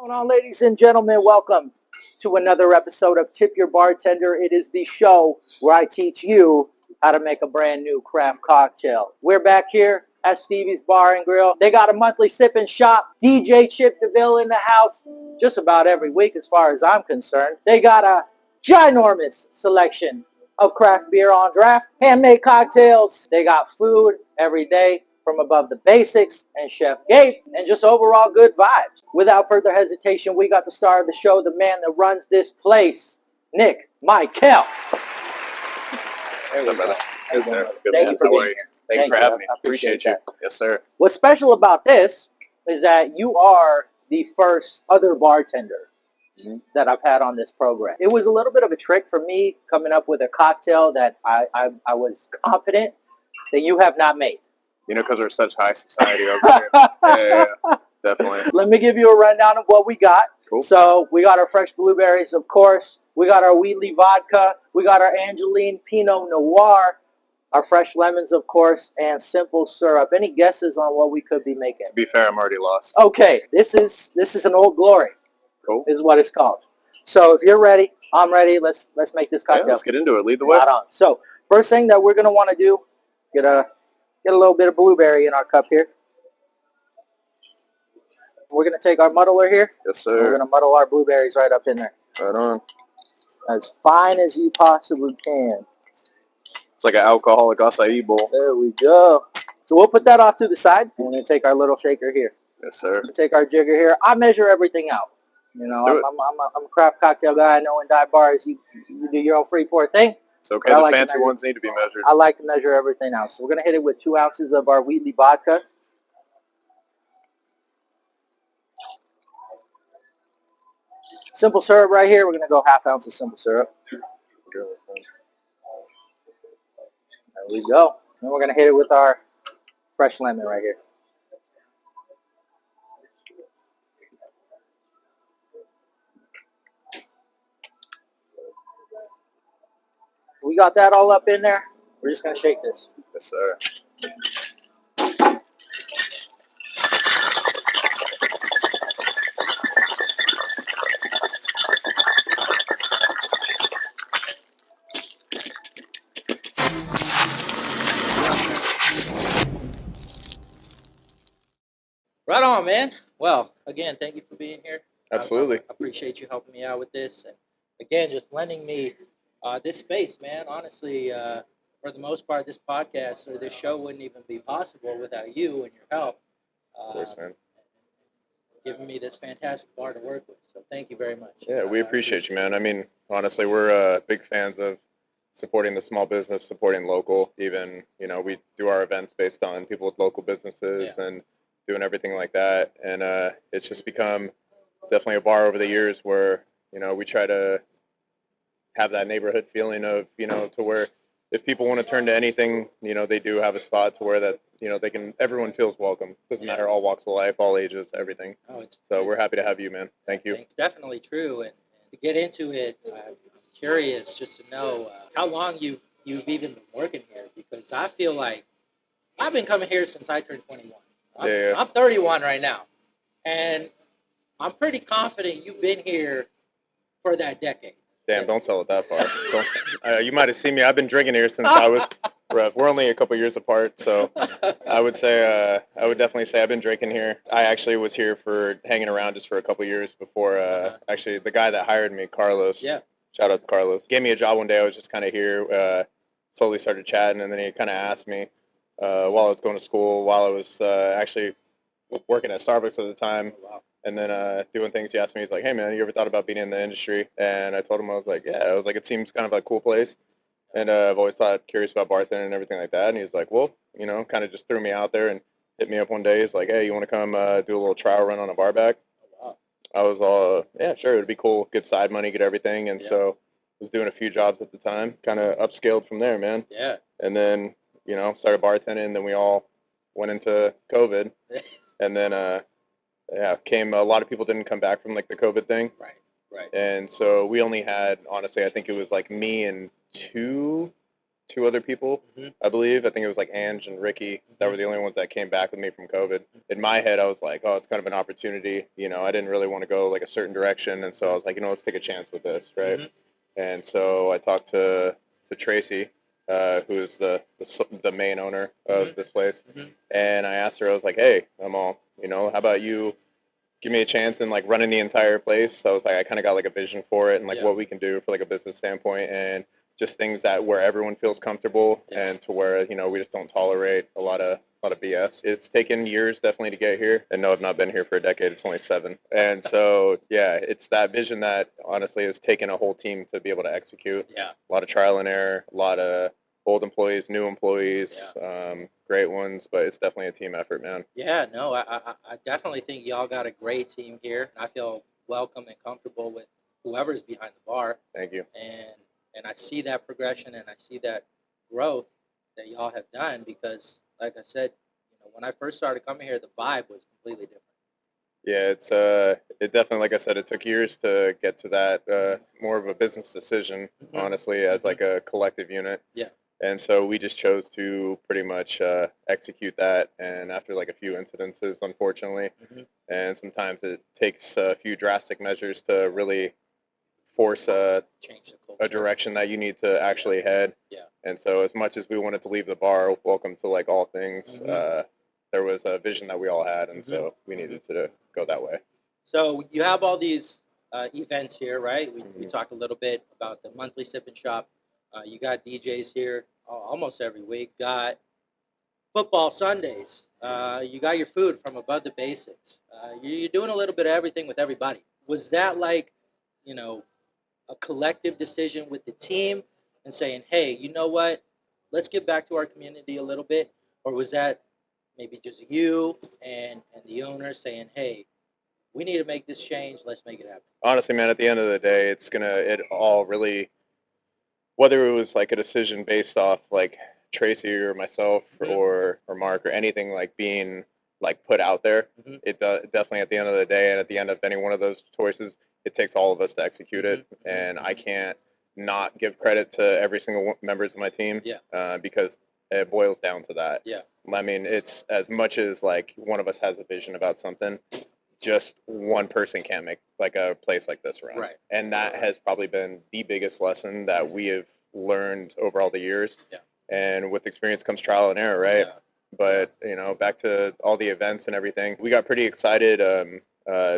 Going on, ladies and gentlemen, welcome to another episode of Tip Your Bartender. It is the show where I teach you how to make a brand new craft cocktail. We're back here at Stevie's Bar and Grill. They got a monthly sip and shop. DJ Chip DeVille in the house just about every week as far as I'm concerned. They got a ginormous selection of craft beer on draft, handmade cocktails. They got food every day from Above the Basics and Chef Gabe, and just overall good vibes. Without further hesitation, we got the star of the show, the man that runs this place, Mikell. What's up, brother? Yes, sir. Good Thank man. you for How being are you? here. Thank you for having me. I Appreciate you. Yes, sir. What's special about this is that you are the first other bartender that I've had on this program. It was a little bit of a trick for me coming up with a cocktail that I was confident that you have not made. You know, because we're such high society over here. Yeah, definitely. Let me give you a rundown of what we got. Cool. So we got our fresh blueberries, of course. We got our Wheatley Vodka. We got our Angeline Pinot Noir. Our fresh lemons, of course, and simple syrup. Any guesses on what we could be making? To be fair, I'm already lost. Okay, this is an Old Glory. Cool. Is what it's called. So if you're ready, I'm ready. Let's make this cocktail. Yeah, let's get into it. Lead the way. Right on. So first thing that we're gonna want to do, get a little bit of blueberry in our cup here. We're gonna take our muddler here. Yes, We're sir. gonna muddle our blueberries right up in there, Right on. as fine as you possibly can. It's like an alcoholic acai bowl. There we go. So we'll put that off to the side, and then take our little shaker here. Yes, sir. Take our jigger here. I measure everything out. You know, Let's do it. I'm a craft cocktail guy. I know in dive bars you do your own free pour thing. It's okay. I The like to fancy measure- ones need to be measured. I like to measure everything out. So we're going to hit it with 2 ounces of our Wheatley Vodka. Simple syrup right here. We're going to go 1/2 ounce of simple syrup. There we go. Then we're going to hit it with our fresh lemon right here. We got that all up in there. We're just going to shake this. Yes, sir. Right on, man. Well, again, thank you for being here. Absolutely. I appreciate you helping me out with this. And again, just lending me this space, man. Honestly, for the most part, this podcast or this show wouldn't even be possible without you and your help. Of course, man. Giving me this fantastic bar to work with. So thank you very much. Yeah, we appreciate you, man. I mean, honestly, we're big fans of supporting the small business, supporting local. Even, you know, we do our events based on people with local businesses and doing everything like that. And it's just become definitely a bar over the years where, you know, we try to have that neighborhood feeling of, you know, to where if people want to turn to anything, you know, they do have a spot to where that, you know, they can, everyone feels welcome. Doesn't matter, all walks of life, all ages, everything. So we're happy to have you, man. Thank you. It's definitely true. And to get into it, I'm curious just to know how long you've even been working here, because I feel like I've been coming here since I turned 21. I'm 31 right now. And I'm pretty confident you've been here for that decade. Damn, don't sell it that far. You might have seen me. I've been drinking here since I was rough. We're only a couple years apart, so I would say, I would definitely say I've been drinking here. I actually was here for hanging around just for a couple years before, actually, the guy that hired me, Carlos. Yeah. Shout out to Carlos. Gave me a job one day. I was just kind of here, slowly started chatting, and then he kind of asked me while I was going to school, while I was actually working at Starbucks at the time. Oh, wow. And then doing things, he asked me, he's like, hey, man, you ever thought about being in the industry? And I told him, I was like, yeah. I was like, it seems kind of like a cool place. And I've always curious about bartending and everything like that. And he was like, well, you know, kind of just threw me out there and hit me up one day. He's like, hey, you want to come do a little trial run on a bar back? Oh, wow. I was all, yeah, sure, it'd be cool. Good side money, get everything. And so I was doing a few jobs at the time, kind of upscaled from there, man. Yeah. And then, you know, started bartending. And then we all went into COVID. And then, came a lot of people didn't come back from like the COVID thing. Right. And so we only had, honestly, I think it was like me and 2 two other people, Mhm. I believe. I think it was like Ange and Ricky that were the only ones that came back with me from COVID. In my head, I was like, oh, it's kind of an opportunity. You know, I didn't really want to go like a certain direction, and so I was like, you know, let's take a chance with this, right? Mhm. And so I talked to Tracy, who's the main owner of this place, and I asked her, I was like, hey, I'm all, you know, how about you give me a chance in like running the entire place? So I was like, I kind of got like a vision for it and like Yeah. what we can do for like a business standpoint and just things that where everyone feels comfortable and to where, you know, we just don't tolerate a lot of BS. It's taken years definitely to get here, and no, I've not been here for a decade. It's only 7, and so yeah, it's that vision that honestly has taken a whole team to be able to execute. Yeah. A lot of trial and error, a lot of old employees, new employees, great ones, but it's definitely a team effort, man. Yeah, no, I definitely think y'all got a great team here. I feel welcome and comfortable with whoever's behind the bar, Thank you. and I see that progression and I see that growth that y'all have done because, like I said, you know, when I first started coming here, the vibe was completely different. Yeah, it's it definitely, like I said, it took years to get to that more of a business decision, honestly, as like a collective unit. Yeah. And so we just chose to pretty much execute that. And after like a few incidences, unfortunately, and sometimes it takes a few drastic measures to really force Change the a culture. direction that you need to actually head. Yeah. And so as much as we wanted to leave the bar, welcome to like all things, there was a vision that we all had, and so we needed to go that way. So you have all these events here, right? We talked a little bit about the monthly sip and shop. You got DJs here almost every week. Got football Sundays. You got your food from Above the Basics. You're doing a little bit of everything with everybody. Was that like, you know, a collective decision with the team and saying, hey, you know what? Let's get back to our community a little bit? Or was that maybe just you and the owner saying, hey, we need to make this change. Let's make it happen. Honestly, man, at the end of the day, it all really, whether it was like a decision based off like Tracy or myself or Mark or anything like being like put out there, it definitely at the end of the day and at the end of any one of those choices, it takes all of us to execute it, and I can't not give credit to every single members of my team, because it boils down to that. Yeah. I mean, it's as much as like one of us has a vision about something, just one person can't make like a place like this run. Right. And that has probably been the biggest lesson that we have learned over all the years. Yeah. And with experience comes trial and error, right? Yeah. But, you know, back to all the events and everything, we got pretty excited.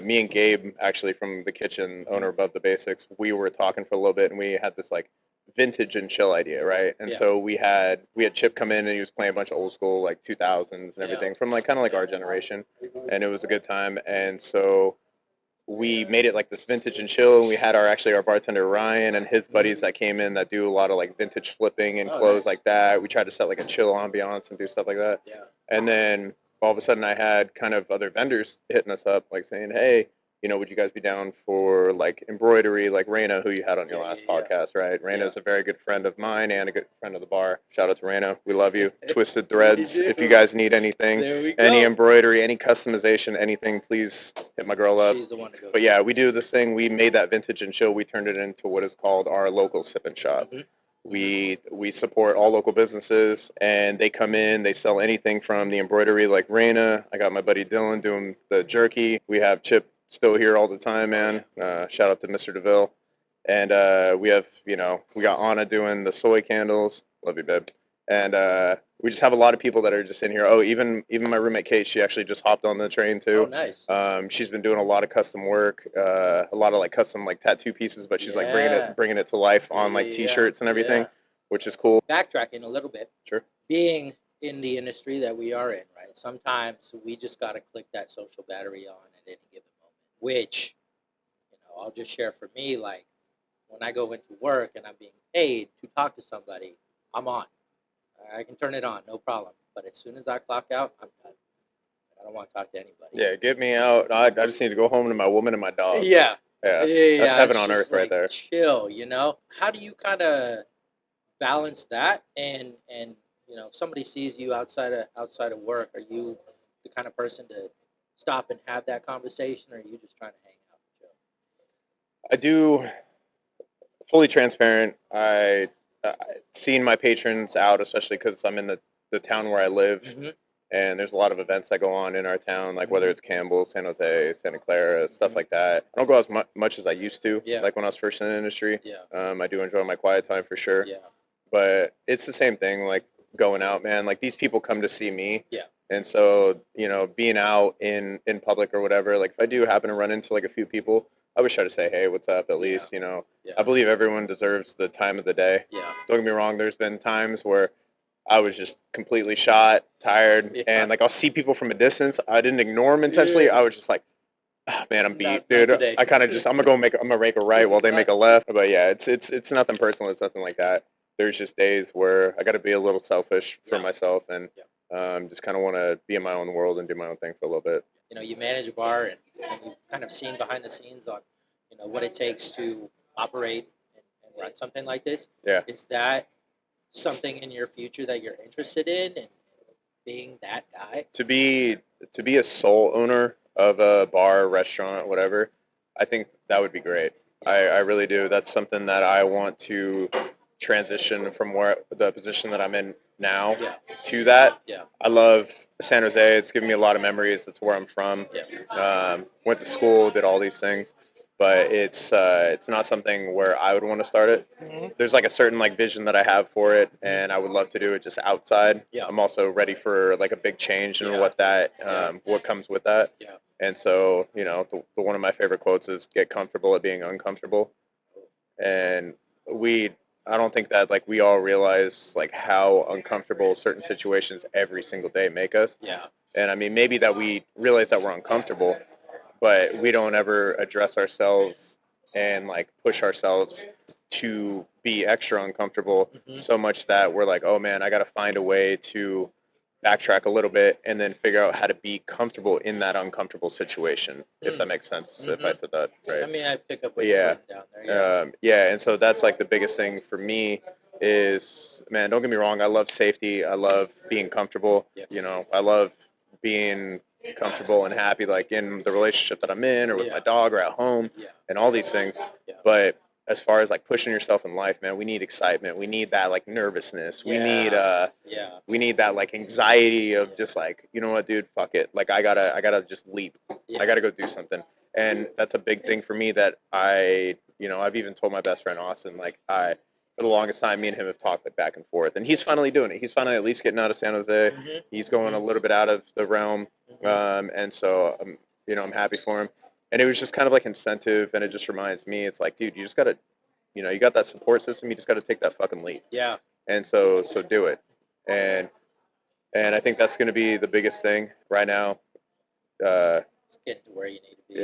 Me and Gabe, actually from the kitchen, owner Above the Basics, we were talking for a little bit, and we had this like vintage and chill idea, right? And so we had Chip come in, and he was playing a bunch of old school like 2000s and everything from like kind of like our generation, and it was a good time. And so we made it like this vintage and chill, and we had our bartender Ryan and his buddies that came in that do a lot of like vintage flipping and clothes like that. We tried to set like a chill ambiance and do stuff like that. Yeah. And then all of a sudden I had kind of other vendors hitting us up like saying, hey, you know, would you guys be down for like embroidery, like Raina, who you had on your last podcast, right? Raina is a very good friend of mine and a good friend of the bar. Shout out to Raina. We love you. Twisted Threads. If you guys need anything, any embroidery, any customization, anything, please hit my girl up. She's the one to go. But yeah, we do this thing. We made that vintage and chill. We turned it into what is called our local sip and shop. We support all local businesses, and they come in, they sell anything from the embroidery like Raina. I got my buddy Dylan doing the jerky. We have Chip still here all the time, man. Shout out to Mr. DeVille. And we have, you know, we got Anna doing the soy candles. Love you, babe. And we just have a lot of people that are just in here. Oh, even my roommate Kate, she actually just hopped on the train too. Oh, nice. She's been doing a lot of custom work, a lot of like custom like tattoo pieces, but she's like bringing it to life on like T-shirts and everything, which is cool. Backtracking a little bit. Sure. Being in the industry that we are in, right? Sometimes we just got to click that social battery on at any given moment, which, you know, I'll just share for me, like when I go into work and I'm being paid to talk to somebody, I'm on. I can turn it on, no problem. But as soon as I clock out, I'm done. I don't want to talk to anybody. Yeah, get me out. I just need to go home to my woman and my dog. Yeah. That's heaven on earth right like there. Chill, you know? How do you kind of balance that and you know, if somebody sees you outside of work, are you the kind of person to stop and have that conversation, or are you just trying to hang out and chill? I do, fully transparent, I seeing my patrons out, especially because I'm in the town where I live, and there's a lot of events that go on in our town, like whether it's Campbell, San Jose, Santa Clara, stuff like that. I don't go as much as I used to, like when I was first in the industry. I do enjoy my quiet time for sure. But it's the same thing, like going out, man. Like these people come to see me. And so, being out in public or whatever, like if I do happen to run into like a few people, I always try to say, hey, what's up, at least, I believe everyone deserves the time of the day. Don't get me wrong, there's been times where I was just completely shot, tired, and like I'll see people from a distance. I didn't ignore them intentionally. I was just like, oh, man, I'm beat, dude. I kind of just I'm gonna make a right while they make a left. But yeah, it's nothing personal. It's nothing like that. There's just days where I got to be a little selfish for myself and just kind of want to be in my own world and do my own thing for a little bit. You manage a bar, and you've kind of seen behind the scenes on, what it takes to operate and run something like this. Yeah. Is that something in your future that you're interested in, and being that guy? To be a sole owner of a bar, restaurant, whatever, I think that would be great. I really do. That's something that I want to transition from the position that I'm in now to that. I love San Jose. It's given me a lot of memories. That's where I'm from. Went to school, did all these things, but it's not something where I would want to start it. There's like a certain like vision that I have for it, and I would love to do it just outside. I'm also ready for like a big change and what comes with that. And so, one of my favorite quotes is "Get comfortable at being uncomfortable," and I don't think that like we all realize like how uncomfortable certain situations every single day make us. And I mean, maybe that we realize that we're uncomfortable, but we don't ever address ourselves and like push ourselves to be extra uncomfortable so much that we're like, oh man, I got to find a way to backtrack a little bit and then figure out how to be comfortable in that uncomfortable situation, if that makes sense, if I said that right. I mean, I pick up what you're putting down there. And so that's like the biggest thing for me is, man, don't get me wrong, I love safety. I love being comfortable. I love being comfortable and happy, like in the relationship that I'm in or with my dog or at home and all these things. But as far as like pushing yourself in life, man, we need excitement. We need that like nervousness. We need that like anxiety of just like, you know what, dude, fuck it. Like I gotta just leap. I gotta go do something. And that's a big thing for me that I've even told my best friend Austin, like for the longest time, me and him have talked like back and forth, and he's finally doing it. He's finally at least getting out of San Jose. He's going a little bit out of the realm, and so I'm happy for him. And it was just kind of like incentive, and it just reminds me, it's like, dude, you just gotta, you got that support system. You just gotta take that fucking leap. And so do it. And I think that's gonna be the biggest thing right now. Just getting to where you need to be.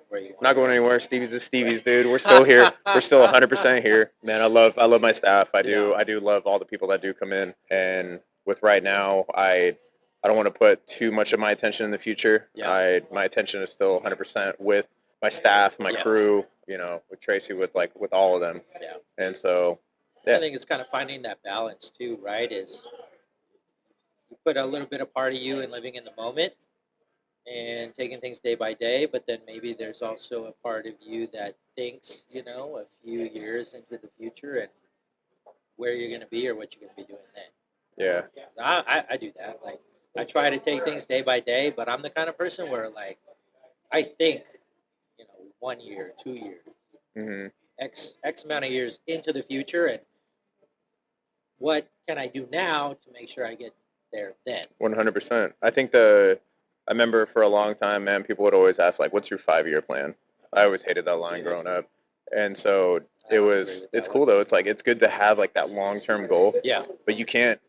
Where you not going anywhere. Stevie's is Stevie's, dude. We're still here. We're still 100% here, man. I love my staff. I do love all the people that do come in. And with right now, I don't want to put too much of my attention in the future. My attention is still 100% with my staff, my crew, with Tracy, with all of them. And so, I think it's kind of finding that balance too, right? Is you put a little bit of part of you in living in the moment and taking things day by day, but then maybe there's also a part of you that thinks, a few years into the future and where you're going to be or what you're going to be doing then. I do that. Like, I try to take things day by day, but I'm the kind of person where, like, I think, 1 year, 2 years, X amount of years into the future, and what can I do now to make sure I get there then? 100%. I remember for a long time, man, people would always ask, like, what's your 5-year plan? I always hated that line growing up. And so it's cool, though. It's like, it's good to have, like, that long-term goal. But you can't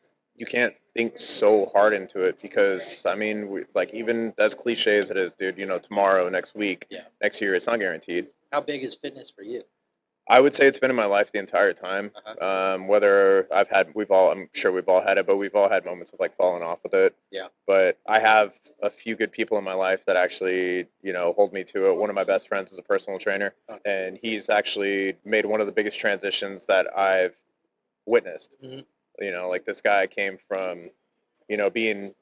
think so hard into it because, I mean, even as cliche as it is, dude, tomorrow, next week, next year, it's not guaranteed. How big is fitness for you? I would say it's been in my life the entire time. Whether I'm sure we've all had it, but we've all had moments of like falling off with it. But I have a few good people in my life that actually, hold me to it. One of my best friends is a personal trainer, and he's actually made one of the biggest transitions that I've witnessed. Like this guy came from, being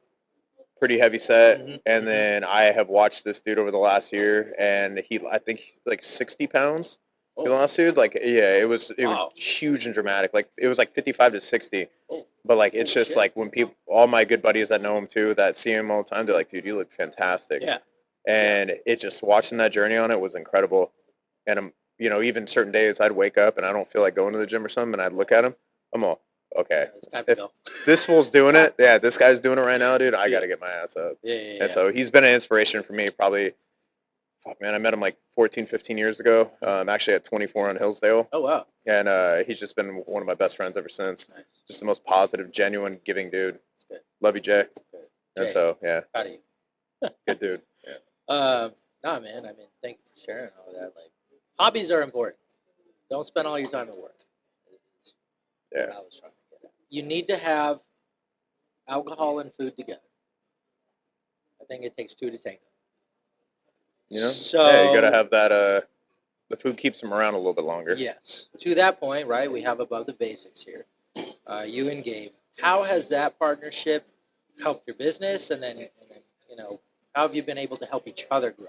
pretty heavy set, and then I have watched this dude over the last year, and I think like 60 pounds. be honest, dude. Like, yeah, it was Wow. huge and dramatic. Like, it was like 55 to 60. Oh. But like, it's just Shit. like when people, all my good buddies that know him too, that see him all the time, they're like, dude, you look fantastic. Yeah. And it just watching that journey on it was incredible. And I'm, even certain days I'd wake up and I don't feel like going to the gym or something, and I'd look at him, I'm all, okay, It's time to go. this fool's doing it. Yeah, this guy's doing it right now, dude. I got to get my ass up. Yeah. And so he's been an inspiration for me probably, fuck, man, I met him like 14, 15 years ago, actually at 24 on Hillsdale. Oh, wow. And he's just been one of my best friends ever since. Nice. Just the most positive, genuine, giving dude. That's good. Love you, Jay. Good. And Jay, so, yeah, proud of you. good dude. Yeah. Nah, man. I mean, thank you for sharing all that. Like, hobbies are important. Don't spend all your time at work. Is Yeah. what I was trying to get at. You need to have alcohol and food together. I think it takes two to tango. So, yeah, you got to have that, the food keeps them around a little bit longer. yes. To that point, right, we have above the basics here. You and Gabe. How has that partnership helped your business? And then how have you been able to help each other grow?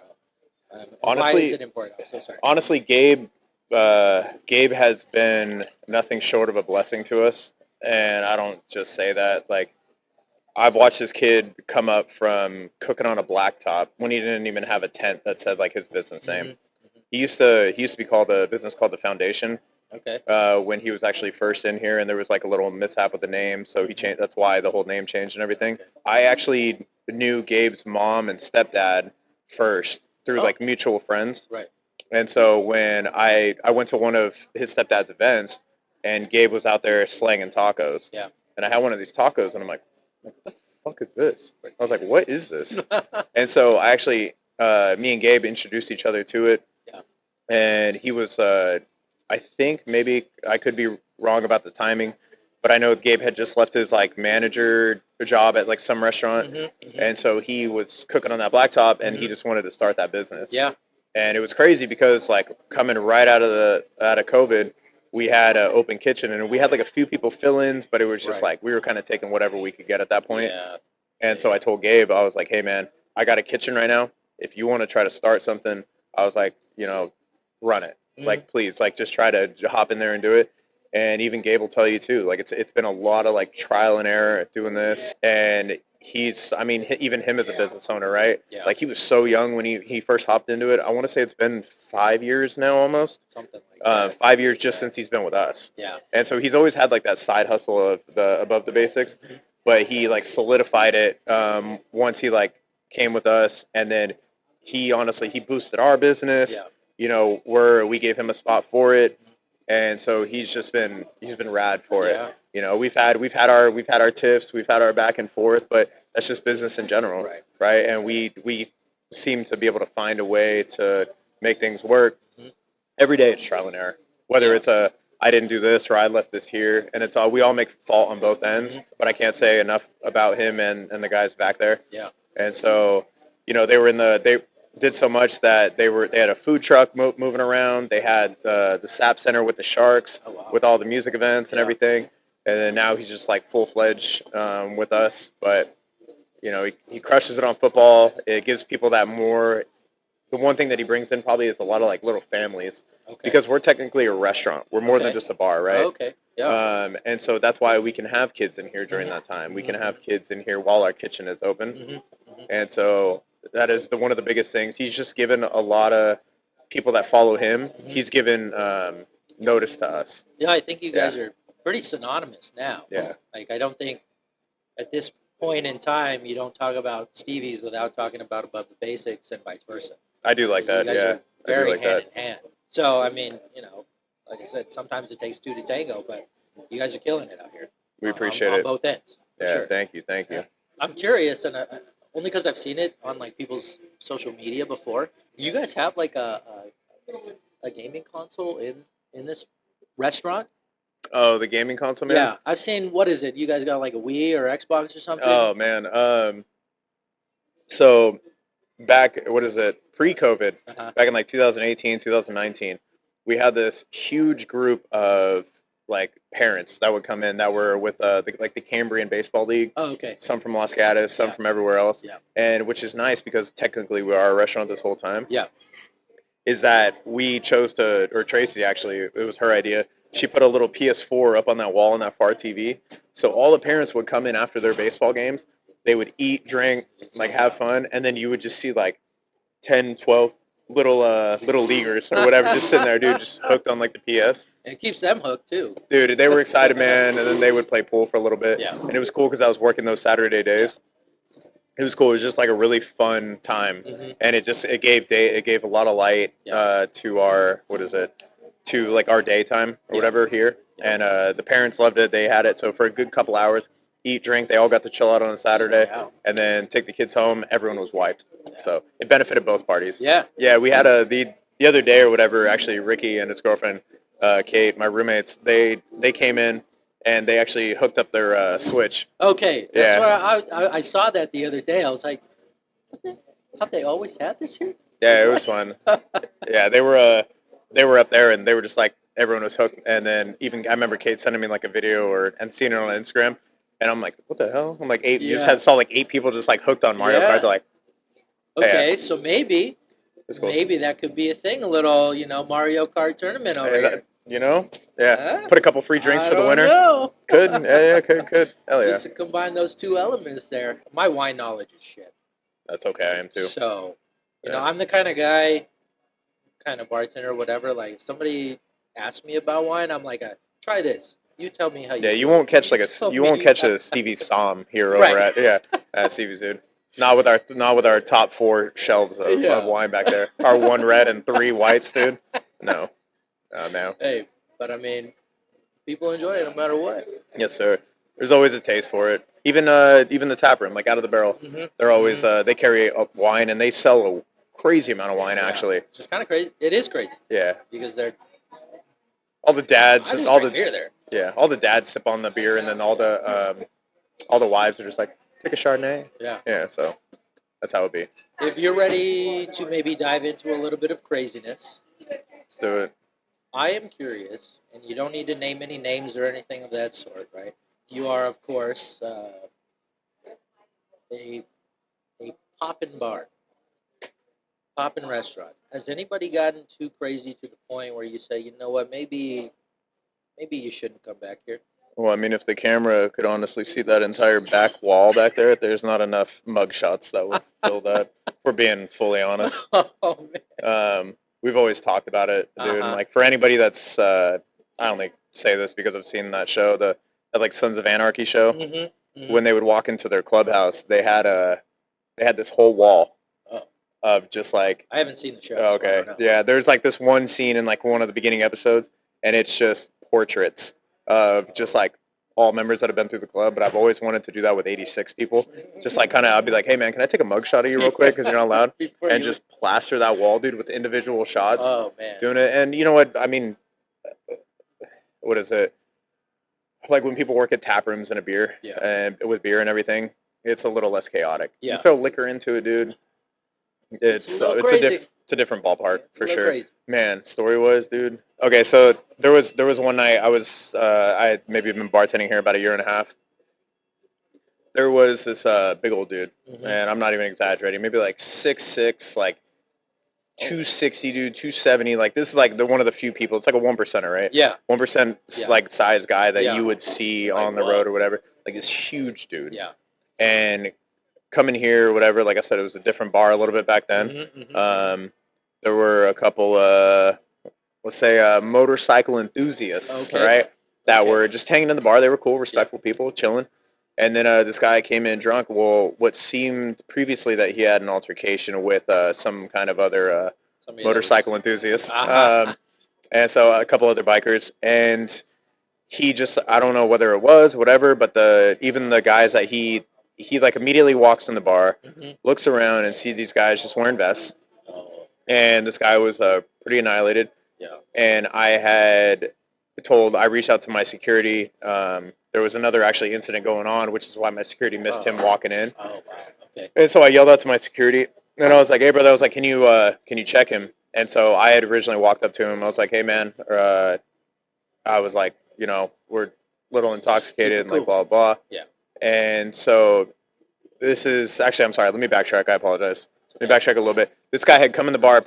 And Honestly- why is it important? I'm so sorry. Honestly, Gabe has been nothing short of a blessing to us, and I don't just say that. Like, I've watched this kid come up from cooking on a blacktop when he didn't even have a tent that said like his business name. Mhm. He used to be called a business called the Foundation Okay. when he was actually first in here, and there was like a little mishap with the name, so he changed. That's why the whole name changed and everything. Okay. I actually knew Gabe's mom and stepdad first through like mutual friends. Right. And so when I went to one of his stepdad's events, and Gabe was out there slanging tacos. Yeah. And I had one of these tacos, and I'm like, what the fuck is this? I was like, what is this? And so I actually, me and Gabe introduced each other to it. Yeah. And he was, I think maybe I could be wrong about the timing, but I know Gabe had just left his like manager job at like some restaurant. Mm-hmm. And so he was cooking on that blacktop, and he Mhm. just wanted to start that business. Yeah. And it was crazy because like coming right out of COVID, we had an open kitchen, and we had like a few people fill-ins, but it was just Right. like we were kind of taking whatever we could get at that point. Yeah. And so I told Gabe, I was like, hey man, I got a kitchen right now. If you want to try to start something, I was like, run it. Mhm. Like, please, like just try to hop in there and do it. And even Gabe will tell you too, like it's been a lot of like trial and error at doing this. And even him as a business owner, right? Yeah. Like he was so young when he first hopped into it. I want to say it's been 5 years now almost. Something like that. 5 years just since he's been with us. Yeah. And so he's always had like that side hustle of the above the basics, but he like solidified it once he like came with us, and then he boosted our business. Yeah. We gave him a spot for it, and so he's been rad for Yeah. it. We've had our tiffs, we've had our back and forth, but that's just business in general, Right. And we seem to be able to find a way to make things work. Mhm. Every day it's trial and error, whether Yeah. it's I didn't do this or I left this here, and we all make fault on both ends. Mhm. But I can't say enough about him and the guys back there. Yeah. And so they did so much that they had a food truck moving around. They had the SAP Center with the Sharks, Oh, wow. with all the music events and Yeah. everything. And then now he's just like full-fledged with us. But he crushes it on football. It gives people that more. The one thing that he brings in probably is a lot of like little families, Okay. because we're technically a restaurant. We're more than Okay. just a bar, right? Oh, okay. Yeah. And so that's why we can have kids in here during that time. We can have kids in here while our kitchen is open. Mm-hmm. And so that is one of the biggest things. He's just given a lot of people that follow him. Mhm. He's given notice to us. Yeah, I think you guys are pretty synonymous now. Yeah. Like, I don't think at this point in time you don't talk about Stevie's without talking about above the basics and vice versa. I do like that. You guys Yeah. are very I do like hand that. in hand. So, I mean, like I said, sometimes it takes two to tango, but you guys are killing it out here. We appreciate on it. both ends. For Yeah. sure. Thank you. Thank you. Yeah. I'm curious, and only because I've seen it on like people's social media before. Do you guys have like a gaming console in this restaurant? Oh, the gaming console, man? Yeah, I've seen. What is it? You guys got like a Wii or Xbox or something? Oh, man. So back, what is it? Pre-COVID, Uh-huh. back in like 2018, 2019, we had this huge group of like parents that would come in that were with the Cambrian Baseball League. Oh, okay. Some from Los Gatos, some Yeah. from everywhere else. Yeah. And which is nice because technically we are a restaurant this whole time. Yeah. is that we chose to, or Tracy actually, it was her idea. She put a little PS4 up on that wall on that far TV. So all the parents would come in after their baseball games. They would eat, drink, like have fun, and then you would just see like 10, 12 little leaguers or whatever just sitting there, dude, just hooked on like the PS. And it keeps them hooked too. Dude, they were excited, man, and then they would play pool for a little bit. Yeah. And it was cool because I was working those Saturday days. It was cool. It was just like a really fun time, and it gave a lot of light to our to like our daytime or whatever here, and the parents loved it. They had it so for a good couple hours, eat, drink. They all got to chill out on a Saturday, and then take the kids home. Everyone was wiped, so it benefited both parties. Yeah, we had the other day or whatever. Actually, Ricky and his girlfriend Kate, my roommates, they came in. And they actually hooked up their Switch. Okay, that's where I saw that the other day. I was like, have they always had this here? Yeah, it was fun. Yeah, they were up there, and they were just like everyone was hooked. And then even I remember Kate sending me like a video and seeing it on Instagram, and I'm like, what the hell? I'm like you just saw like 8 people just like hooked on Mario Kart. They're like, okay, so maybe cool. maybe that could be a thing, a little Mario Kart tournament over here. Put a couple free drinks for the winner. Know. Could, could. Hell yeah. Just to combine those two elements there. My wine knowledge is shit. That's okay, I am too. So, you know, I'm the kind of guy, kind of bartender or whatever, like if somebody asks me about wine, I'm like, try this. You tell me how you you won't catch a Stevie Somm here over at Stevie's, dude. Not with our top 4 shelves of wine back there. Our 1 red and 3 whites, dude. No. No. Hey, but I mean, people enjoy it no matter what. Yes, sir. There's always a taste for it. Even the tap room, like out of the barrel, they're always they carry wine and they sell a crazy amount of wine actually. It's kind of crazy. It is crazy. Yeah. Because they're all the dads, all the beer there. Yeah, all the dads sip on the beer, and then all the wives are just like, take a Chardonnay. Yeah. Yeah. So that's how it be. If you're ready to maybe dive into a little bit of craziness, let's do it. I am curious, and you don't need to name any names or anything of that sort, right? You are, of course, a poppin' bar, poppin' restaurant. Has anybody gotten too crazy to the point where you say, you know what, maybe you shouldn't come back here? Well, I mean, if the camera could honestly see that entire back wall back there's not enough mug shots that would fill that. If we're being fully honest. Oh, man. We've always talked about it, dude. And like for anybody that's, I only say this because I've seen that show, that like Sons of Anarchy show. When they would walk into their clubhouse, they had this whole wall of just like. I haven't seen the show. Okay, so yeah. There's like this one scene in like one of the beginning episodes, and it's just portraits of just like all members that have been through the club. But I've always wanted to do that with 86 people. Just like kind of, I'd be like, hey man, can I take a mug shot of you real quick because you're not allowed, and just plaster that wall, dude, with individual shots. Oh man, doing it, and you know what? I mean, what is it? Like when people work at tap rooms and and with beer and everything, it's a little less chaotic. Yeah. You throw liquor into it, dude. It's a different ballpark for sure. Crazy. Man, story was, dude. Okay, so there was one night I had maybe been bartending here about a year and a half. There was this big old dude, and I'm not even exaggerating, maybe like 6'6", like 260 dude, 270. Like this is like one of the few people. It's like a 1%er, right? Yeah. 1% like size guy that you would see on the road or whatever. Like this huge dude. Yeah. And coming here or whatever, like I said, it was a different bar a little bit back then. There were a couple, let's say, motorcycle enthusiasts, right? That were just hanging in the bar. They were cool, respectful people, chilling. And then this guy came in drunk. Well, what seemed previously that he had an altercation with some kind of other motorcycle enthusiast. And so a couple other bikers. And he just, I don't know whether it was, whatever, but even the guys that he like immediately walks in the bar, looks around and sees these guys just wearing vests. And this guy was pretty annihilated. Yeah. And I reached out to my security. There was another actually incident going on, which is why my security missed him walking in. Oh, wow. Okay. And so I yelled out to my security, and I was like, "Hey, brother," I was like, "Can you check him?" And so I had originally walked up to him. I was like, "Hey, man," I was like, we're a little intoxicated and like blah blah. Yeah. And so this is actually, I'm sorry. Let me backtrack. I apologize. Let me backtrack a little bit. This guy had come in the bar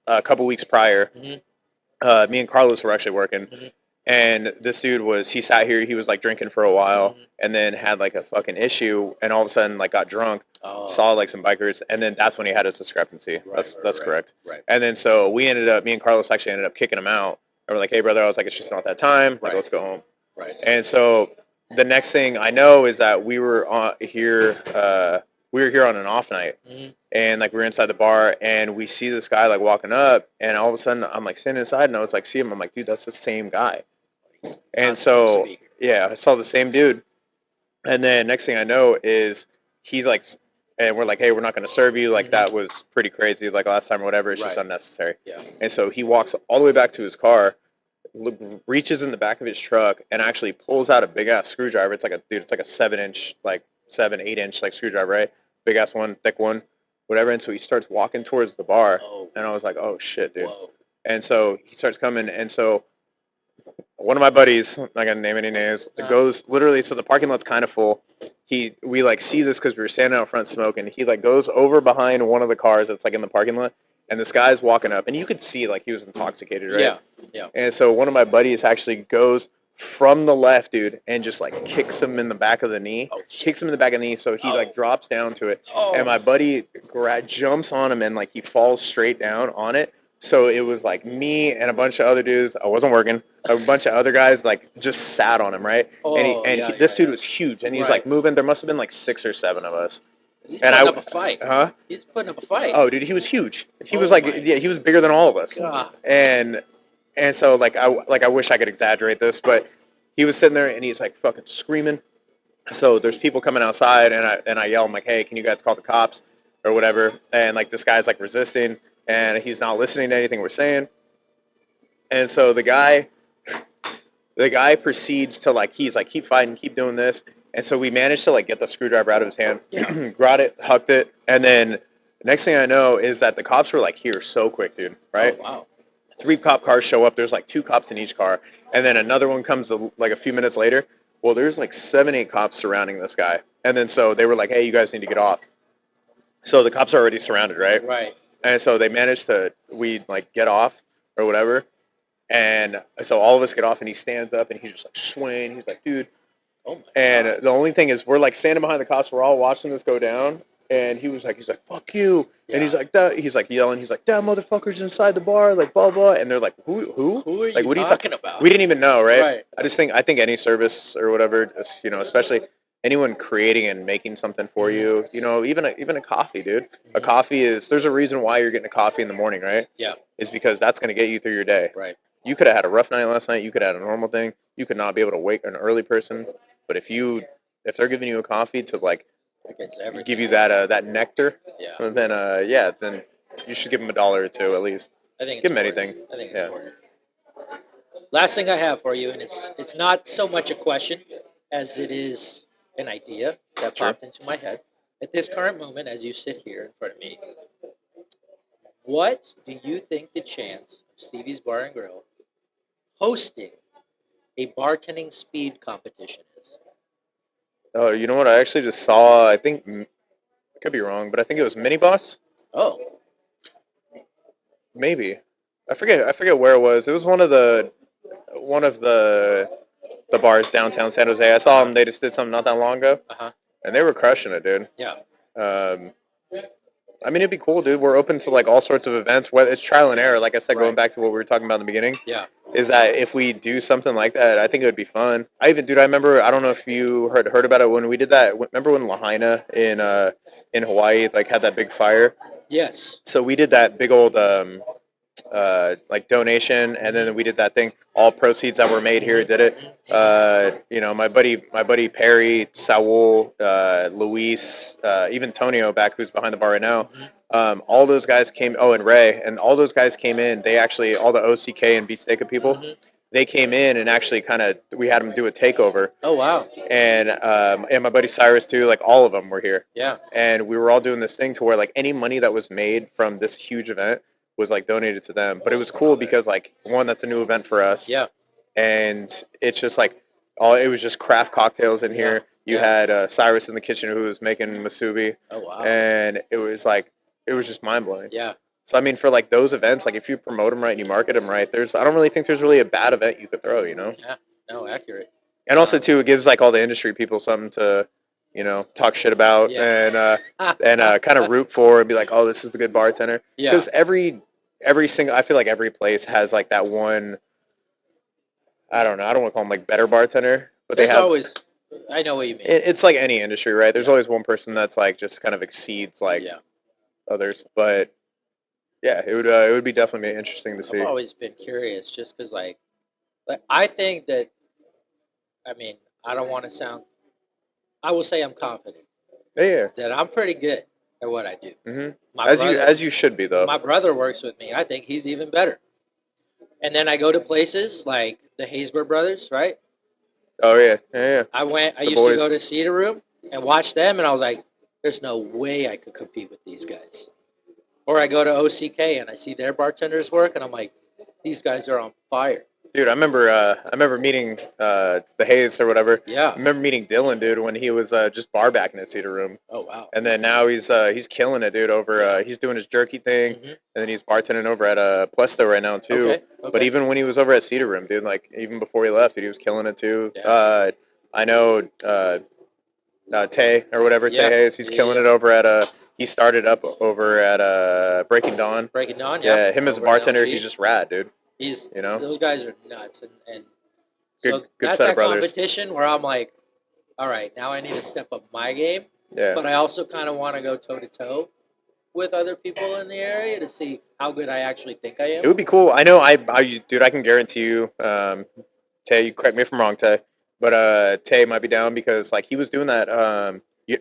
a couple weeks prior. Mhm. Me and Carlos were actually working, Mhm. and this dude he sat here, he was like drinking for a while, Mhm. and then had like a fucking issue, and all of a sudden like got drunk, Oh. saw like some bikers, and then that's when he had his discrepancy. Right, That's right. correct. Right. And then so me and Carlos actually ended up kicking him out, and we're like, hey brother, I was like, it's just not that time, like Right. let's go home. Right. And so the next thing I know is that we were here on an off night, Mhm. and like we were inside the bar, and we see this guy like walking up, and all of a sudden I'm like standing inside, and I was like, see him, I'm like, dude, that's the same guy. And so yeah, I saw the same dude, and then next thing I know is he's like, and we're like, hey, we're not going to serve you, like that was pretty crazy, like last time or whatever, it's just Right. unnecessary. Yeah. And so he walks all the way back to his car, reaches in the back of his truck, and actually pulls out a big ass screwdriver. It's like a 7-inch, like 7-8 inch like screwdriver, right? Big ass one, thick one, whatever. And so he starts walking towards the bar, Oh. and I was like, oh shit, dude. Whoa. And so he starts coming, and so one of my buddies, I'm not gonna name any names, goes literally, so the parking lot's kind of full. We like see this because we were standing out front smoking. He like goes over behind one of the cars that's like in the parking lot, and this guy's walking up, and you could see like he was intoxicated, right? Yeah. Yeah. And so one of my buddies actually goes from the left, dude, and just like kicks him in the back of the knee. Oh, shit. Kicks him in the back of the knee, so he like drops down to it, Oh. and my buddy jumps on him, and like he falls straight down on it. So it was like me and a bunch of other dudes. I wasn't working. A bunch of other guys like just sat on him, right? Oh, This dude was huge, and he's Right. like moving. There must have been like 6 or 7 of us. He's And putting up a fight. Huh? He's putting up a fight. Oh, dude, he was huge. He was Oh like, my he was bigger than all of us. God. And so like I wish I could exaggerate this, but he was sitting there and he's like fucking screaming. So there's people coming outside, and I yell, I'm like, hey, can you guys call the cops or whatever? And like this guy's like resisting, and he's not listening to anything we're saying. And so the guy proceeds to like, he's like, keep fighting, keep doing this. And so we managed to like get the screwdriver out of his hand, got it, hucked it, and then next thing I know is that the cops were like here so quick, dude, right? Oh, wow. 3 cop cars show up. There's like 2 cops in each car, and then another one comes like a few minutes later. Well, there's like 7, 8 cops surrounding this guy, and then so they were like, hey, you guys need to get off. So the cops are already surrounded, right? Right. And so they managed to, we like get off or whatever. And so all of us get off, and he stands up, and he's just like swaying. He's like, dude. Oh my And God. the only thing is, we're like standing behind the cops. We're all watching this go down. And he's like, fuck you. Yeah. And he's like yelling. He's like, that motherfucker's inside the bar, like blah blah. And they're like, who? Who are you Like, what are you talking about? We didn't even know, right? Right. I think any service or whatever, you know, especially anyone creating and making something for you, you know, even a coffee, dude. A coffee there's a reason why you're getting a coffee in the morning, right? Yeah. Is because that's going to get you through your day. Right. You could have had a rough night last night. You could have had a normal thing. You could not be able to wake an early person. But if they're giving you a coffee to like give you that nectar, Yeah. then you should give them $1 or $2 at least. I think Give them it's anything. important. I think it's important. Last thing I have for you, and it's not so much a question as it is an idea that Sure. popped into my head. At this current moment, as you sit here in front of me, what do you think the chance of Stevie's Bar and Grill hosting a bartending speed competition is? Oh, you know what? I actually just saw. I think I could be wrong, but I think it was Mini Boss. Oh, Maybe. I forget where it was. It was one of the bars downtown San Jose. I saw them. They just did something not that long ago, uh-huh. and they were crushing it, dude. Yeah. I mean, it'd be cool, dude. We're open to like all sorts of events. Whether it's trial and error, like I said, going Right. back to what we were talking about in the beginning. Yeah. Is that if we do something like that, I think it would be fun. I remember. I don't know if you heard about it when we did that. Remember when Lahaina in Hawaii like had that big fire? Yes. So we did that big old like donation, and then we did that thing. All proceeds that were made here did it. You know, my buddy Perry, Saul, Luis, even Tonio back, who's behind the bar right now. All those guys came. Oh, and Ray, and all those guys came in. They actually, all the OCK and Beat Steak people, they came in and actually we had them do a takeover. Oh, wow. And my buddy Cyrus too. Like all of them were here. Yeah. And we were all doing this thing to where like any money that was made from this huge event was like donated to them. But it was cool because like one, that's a new event for us. Yeah. And it's just like it was just craft cocktails in here. You had Cyrus in the kitchen who was making masubi. Oh, wow. And it was just mind blowing. Yeah. So I mean, for like those events, like if you promote them right and you market them right, I don't really think there's really a bad event you could throw, you know. Yeah, no, accurate. And also too, it gives like all the industry people something to, talk shit about and kind of root for and be like, oh, this is the good bartender. Yeah. Because every single, I feel like every place has like that one. I don't know. I don't want to call them like better bartender, but There's they have. always, I know what you mean. It's like any industry, right? There's always one person that's like just kind of exceeds like others, but yeah, it would be definitely interesting to see. I've always been curious, just because like I think that, I mean, I don't want to sound. I will say I'm confident Yeah. that I'm pretty good at what I do. Mm-hmm. As you should be though. My brother works with me. I think he's even better. And then I go to places like the Haysbert brothers, right? Oh yeah, yeah. I used to go to Cedar Room and watch them, and I was like, "There's no way I could compete with these guys." Or I go to OCK and I see their bartenders work, and I'm like, "These guys are on fire." Dude, I remember meeting the Hayes or whatever. Yeah. I remember meeting Dylan, dude, when he was just bar backing at Cedar Room. Oh wow. And then now he's killing it, dude. Over he's doing his jerky thing, and then he's bartending over at Puesto right now too. Okay. But even when he was over at Cedar Room, dude, like even before he left, dude, he was killing it too. Yeah. I know Tay or whatever Tay Hayes, he's killing it over at he started up over at Breaking Dawn. Breaking Dawn, yeah. Him as a bartender, he's just rad, dude. He's those guys are nuts, and good, so good that's set that of brothers. competition where I'm like, all right, now I need to step up my game. Yeah. But I also kind of want to go toe to toe with other people in the area to see how good I actually think I am. It would be cool. I know dude, I can guarantee you, Tay, you correct me if I'm wrong, Tay, but Tay might be down because like he was doing that.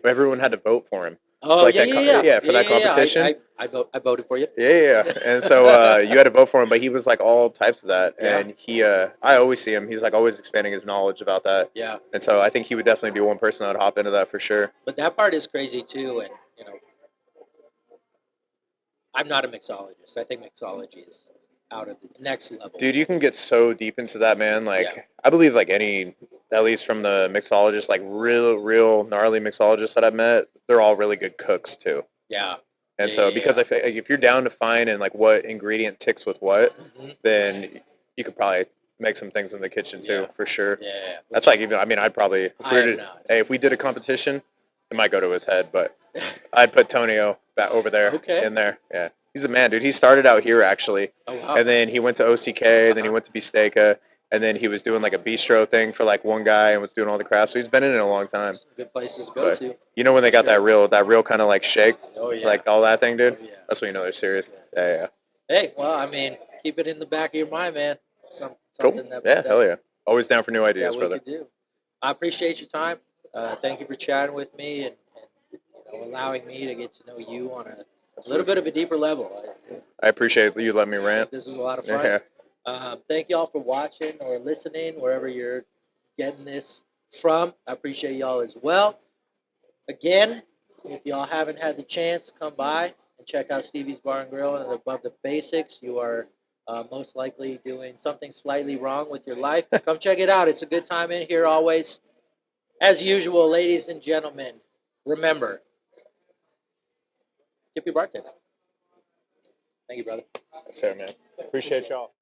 Everyone had to vote for him. Oh, like yeah, for that competition. I voted for you. Yeah. And so you had to vote for him, but he was like all types of that, Yeah. and I always see him. He's like always expanding his knowledge about that. Yeah. And so I think he would definitely be one person that would hop into that for sure. But that part is crazy too, and I'm not a mixologist. I think mixology is out of the next level. Dude, you can get so deep into that, man. Like, I believe like at least from the mixologists, like real gnarly mixologists that I've met, they're all really good cooks too. Yeah. And so because I feel like if you're down to find and like what ingredient ticks with what, then you could probably make some things in the kitchen too, for sure. Yeah. That's like even. I mean, I'd probably if we did a competition, it might go to his head, but I'd put Tonio back over there in there. Yeah. He's a man, dude. He started out here actually, and then he went to OCK, then he went to Bistecca, and then he was doing like a bistro thing for like one guy and was doing all the crafts. So he's been in it a long time. Some good places to go to. You know when they got that real kind of like shake, like all that thing, dude. Oh, yeah. That's when you know they're serious. Yeah. Hey, well, I mean, keep it in the back of your mind, man. Something cool. Hell yeah. Always down for new ideas, brother. Could do. I appreciate your time. Thank you for chatting with me and allowing me to get to know you on a little bit of a deeper level. I appreciate you letting me rant. This was a lot of fun. Yeah. Thank y'all for watching or listening, wherever you're getting this from. I appreciate y'all as well. Again, if y'all haven't had the chance, come by and check out Stevie's Bar and Grill and Above the Basics. You are most likely doing something slightly wrong with your life. Come check it out. It's a good time in here always. As usual, ladies and gentlemen, remember, tip your bartender. Thank you, brother. Yes, sir, man. Appreciate y'all.